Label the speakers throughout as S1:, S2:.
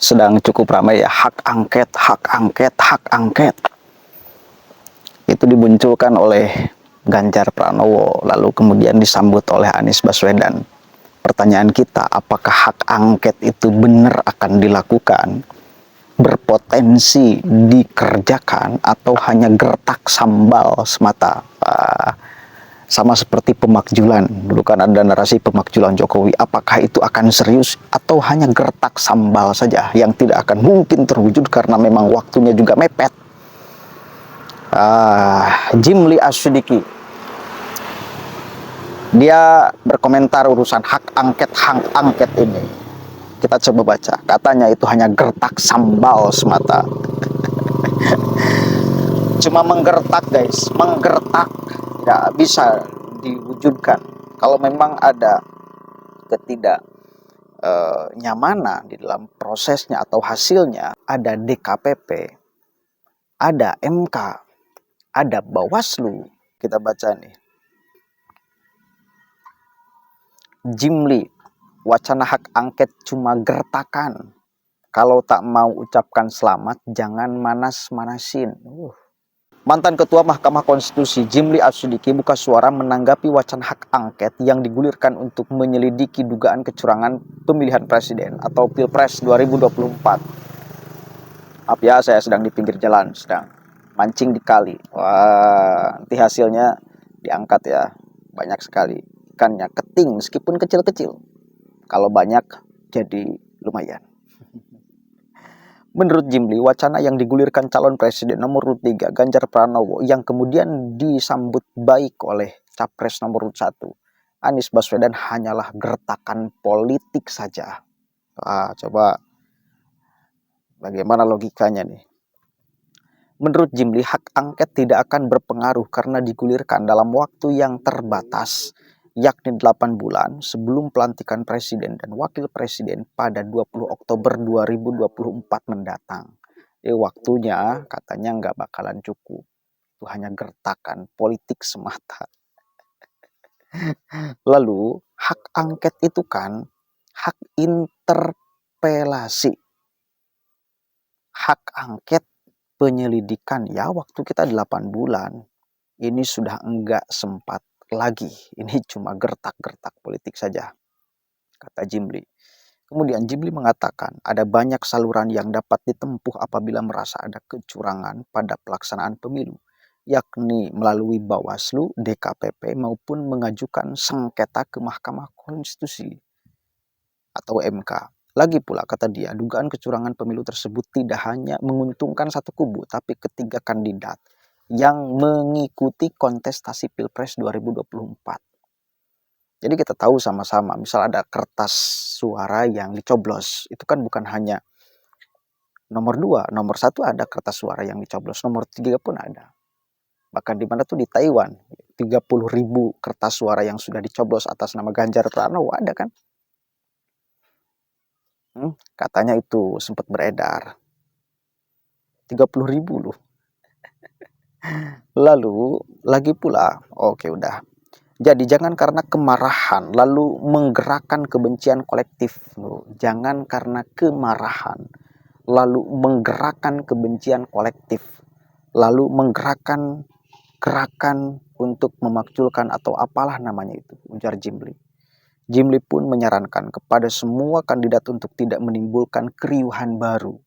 S1: sedang cukup ramai ya, hak angket, hak angket, hak angket. Itu dimunculkan oleh Ganjar Pranowo, lalu kemudian disambut oleh Anies Baswedan. Pertanyaan kita, apakah hak angket itu benar akan dilakukan, berpotensi dikerjakan, atau hanya gertak sambal semata? Sama seperti pemakjulan, dulu kan ada narasi pemakjulan Jokowi, apakah itu akan serius atau hanya gertak sambal saja yang tidak akan mungkin terwujud karena memang waktunya juga mepet. Jimli Asyidiki, dia berkomentar urusan hak angket ini. Kita coba baca, katanya itu hanya gertak sambal semata. Cuma menggertak guys, menggertak, tidak bisa diwujudkan. Kalau memang ada nyamanan di dalam prosesnya atau hasilnya, ada DKPP, ada MK, ada Bawaslu. Kita baca nih, Jimli, wacana hak angket cuma gertakan. Kalau tak mau ucapkan selamat, jangan manas-manasin. Mantan Ketua Mahkamah Konstitusi Jimli Asyidiki buka suara menanggapi wacana hak angket yang digulirkan untuk menyelidiki dugaan kecurangan pemilihan presiden atau Pilpres 2024. Maaf ya, saya sedang di pinggir jalan, sedang mancing di kali. Wah, nanti hasilnya diangkat ya, banyak sekali. Ikannya keting meskipun kecil-kecil. Kalau banyak jadi lumayan. Menurut Jimli, wacana yang digulirkan calon presiden nomor 3 Ganjar Pranowo yang kemudian disambut baik oleh capres nomor 1 Anies Baswedan hanyalah gertakan politik saja. Coba bagaimana logikanya nih? Menurut Jimli, hak angket tidak akan berpengaruh karena digulirkan dalam waktu yang terbatas, yakni 8 bulan sebelum pelantikan presiden dan wakil presiden pada 20 Oktober 2024 mendatang. Waktunya katanya nggak bakalan cukup. Itu hanya gertakan politik semata. Lalu, hak angket itu kan hak interpelasi. Hak angket penyelidikan, ya waktu kita 8 bulan. Ini sudah enggak sempat lagi. Ini cuma gertak-gertak politik saja, kata Jimli. Kemudian Jimli mengatakan ada banyak saluran yang dapat ditempuh apabila merasa ada kecurangan pada pelaksanaan pemilu, yakni melalui Bawaslu, DKPP, maupun mengajukan sengketa ke Mahkamah Konstitusi atau MK. Lagi pula, kata dia, dugaan kecurangan pemilu tersebut tidak hanya menguntungkan satu kubu, tapi ketiga kandidat yang mengikuti kontestasi Pilpres 2024. Jadi kita tahu sama-sama, misal ada kertas suara yang dicoblos, itu kan bukan hanya nomor 2, nomor 1 ada kertas suara yang dicoblos, nomor 3 pun ada. Bahkan di mana tuh di Taiwan, 30.000 kertas suara yang sudah dicoblos atas nama Ganjar Pranowo ada kan? Katanya itu sempat beredar. 30.000 loh. Lalu lagi pula, oke udah. Jadi jangan karena kemarahan lalu menggerakkan kebencian kolektif. Jangan karena kemarahan lalu menggerakkan kebencian kolektif. Lalu menggerakkan gerakan untuk memakzulkan atau apalah namanya itu, ujar Jimli. Jimli pun menyarankan kepada semua kandidat untuk tidak menimbulkan keriuhan baru.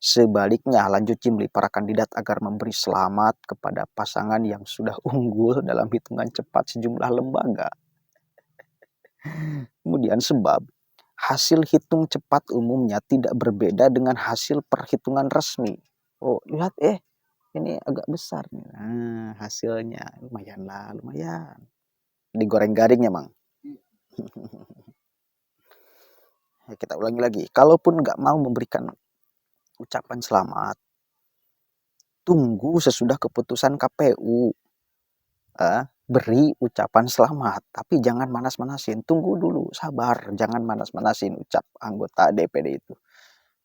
S1: Sebaliknya, lanjut Jimli, para kandidat agar memberi selamat kepada pasangan yang sudah unggul dalam hitungan cepat sejumlah lembaga. Kemudian sebab hasil hitung cepat umumnya tidak berbeda dengan hasil perhitungan resmi. Oh, lihat ini agak besar nih. Nah, hasilnya lumayan lah, lumayan. Digoreng garingnya, Mang. Kita ulangi lagi. Kalaupun nggak mau memberikan ucapan selamat, tunggu sesudah keputusan KPU. Beri ucapan selamat, tapi jangan manas-manasin. Tunggu dulu, sabar, jangan manas-manasin ucap anggota DPD itu.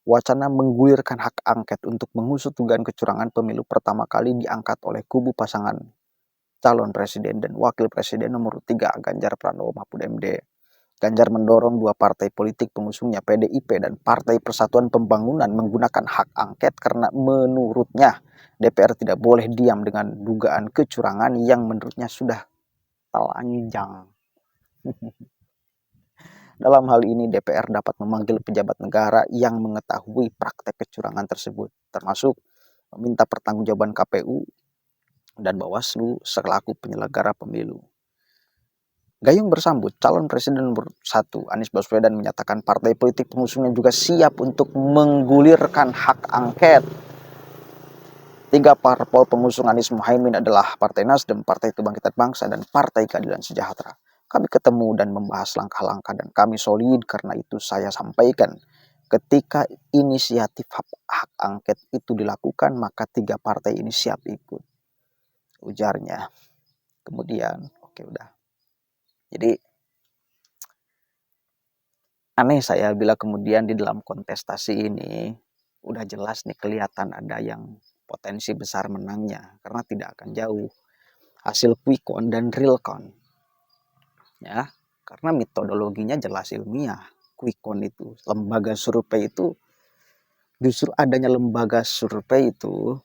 S1: Wacana menggulirkan hak angket untuk mengusut dugaan kecurangan pemilu pertama kali diangkat oleh kubu pasangan calon presiden dan wakil presiden nomor 3 Ganjar Pranowo Mahfud MD. Ganjar mendorong dua partai politik pengusungnya PDIP dan Partai Persatuan Pembangunan menggunakan hak angket karena menurutnya DPR tidak boleh diam dengan dugaan kecurangan yang menurutnya sudah telanjang. Dalam hal ini DPR dapat memanggil pejabat negara yang mengetahui praktek kecurangan tersebut, termasuk meminta pertanggungjawaban KPU dan Bawaslu selaku penyelenggara pemilu. Gayung bersambut, calon presiden nomor 1 Anies Baswedan menyatakan partai politik pengusungnya juga siap untuk menggulirkan hak angket. 3 parpol pengusung Anies Muhaimin adalah Partai Nasdem, Partai Kebangkitan Bangsa, dan Partai Keadilan Sejahtera. Kami ketemu dan membahas langkah-langkah dan kami solid, karena itu saya sampaikan ketika inisiatif hak angket itu dilakukan maka 3 partai ini siap ikut, ujarnya. Kemudian oke udah. Jadi aneh saya bila kemudian di dalam kontestasi ini udah jelas nih kelihatan ada yang potensi besar menangnya karena tidak akan jauh hasil quick count dan real count. Ya, karena metodologinya jelas ilmiah. Quick count itu, lembaga survei itu, justru adanya lembaga survei itu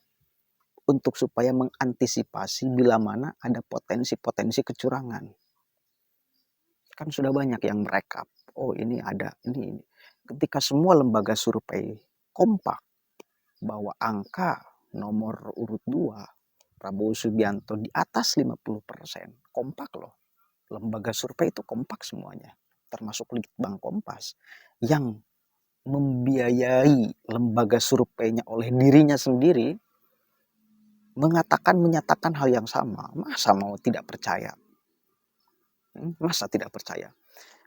S1: untuk supaya mengantisipasi bila mana ada potensi-potensi kecurangan. Kan sudah banyak yang merekap, oh ini ada, ini. Ketika semua lembaga survei kompak bahwa angka nomor urut 2 Prabowo Subianto di atas 50%, kompak loh. Lembaga survei itu kompak semuanya, termasuk Litbang Kompas yang membiayai lembaga surveinya oleh dirinya sendiri menyatakan hal yang sama. Masa mau tidak percaya? Masa tidak percaya?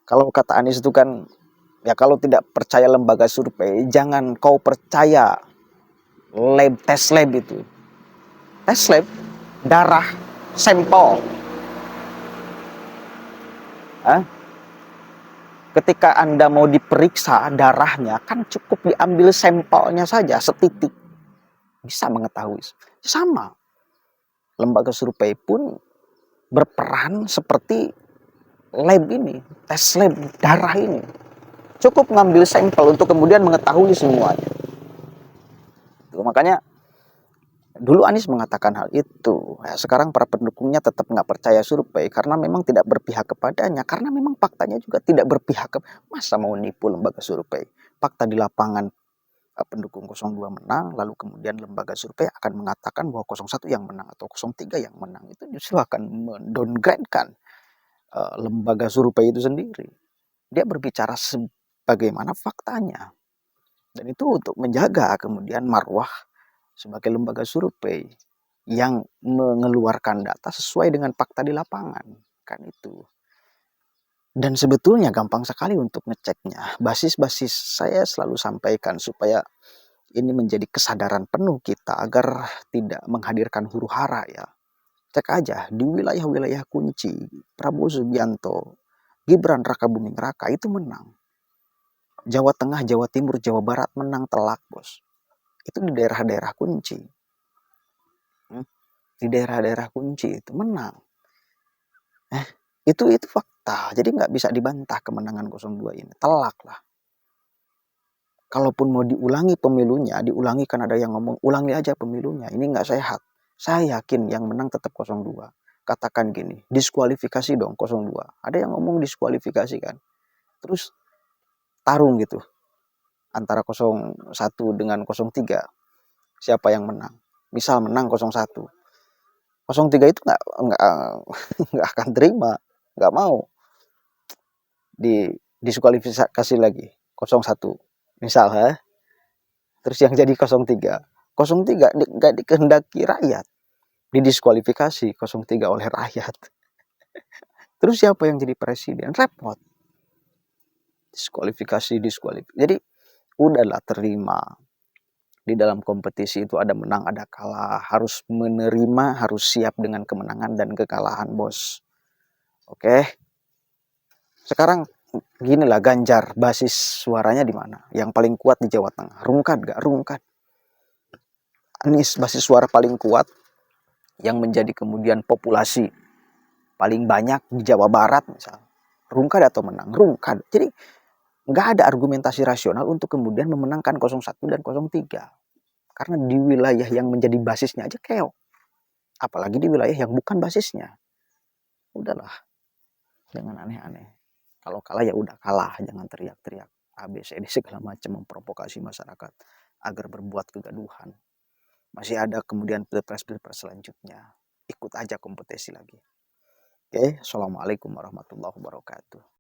S1: Kalau kata Anies itu kan, ya kalau tidak percaya lembaga survei, jangan kau percaya tes lab itu. Tes lab, darah, sampel. Ketika Anda mau diperiksa darahnya, kan cukup diambil sampelnya saja, setitik. Bisa mengetahui. Sama. Lembaga survei pun berperan seperti lab ini, tes lab darah ini. Cukup ngambil sampel untuk kemudian mengetahui semuanya. Makanya dulu Anies mengatakan hal itu. Ya, sekarang para pendukungnya tetap nggak percaya survei karena memang tidak berpihak kepadanya. Karena memang faktanya juga tidak berpihak. Masa mau nipu lembaga survei? Fakta di lapangan pendukung 02 menang, lalu kemudian lembaga survei akan mengatakan bahwa 01 yang menang atau 03 yang menang. Itu justru akan mendowngrade-kan lembaga survei itu sendiri. Dia berbicara sebagaimana faktanya. Dan itu untuk menjaga kemudian marwah sebagai lembaga survei yang mengeluarkan data sesuai dengan fakta di lapangan. Kan itu. Dan sebetulnya gampang sekali untuk ngeceknya. Basis-basis saya selalu sampaikan supaya ini menjadi kesadaran penuh kita agar tidak menghadirkan huru-hara ya. Cek aja di wilayah-wilayah kunci Prabowo Subianto, Gibran Rakabuming Raka itu menang. Jawa Tengah, Jawa Timur, Jawa Barat menang telak, bos. Itu di daerah-daerah kunci. Di daerah-daerah kunci itu menang. Itu fakta. Jadi nggak bisa dibantah kemenangan 02 ini. Telak lah. Kalaupun mau diulangi pemilunya, diulangi kan ada yang ngomong, ulangi aja pemilunya. Ini nggak sehat. Saya yakin yang menang tetap 02. Katakan gini, diskualifikasi dong 02. Ada yang ngomong diskualifikasi kan. Terus tarung gitu. Antara 01 dengan 03. Siapa yang menang? Misal menang 01. 03 itu nggak akan terima. Nggak mau. Diskualifikasi lagi. 01. Misal terus yang jadi 03. 03 nggak dikehendaki rakyat. Didiskualifikasi 03 oleh rakyat. Terus siapa yang jadi presiden? Repot. Diskualifikasi. Jadi udahlah terima. Di dalam kompetisi itu ada menang, ada kalah. Harus menerima, harus siap dengan kemenangan dan kekalahan, bos. Oke. Sekarang ginilah Ganjar, basis suaranya di mana? Yang paling kuat di Jawa Tengah. Rungkat gak? Rungkat. Anies basis suara paling kuat yang menjadi kemudian populasi paling banyak di Jawa Barat misal. Rungkad atau menang? Rungkad. Jadi nggak ada argumentasi rasional untuk kemudian memenangkan 01 dan 03. Karena di wilayah yang menjadi basisnya aja keok. Apalagi di wilayah yang bukan basisnya. Udahlah, jangan aneh-aneh. Kalau kalah ya udah kalah, jangan teriak-teriak ABCD segala macam memprovokasi masyarakat agar berbuat kegaduhan. Masih ada kemudian pilpres-pilpres selanjutnya. Ikut aja kompetisi lagi. Oke, assalamualaikum warahmatullahi wabarakatuh.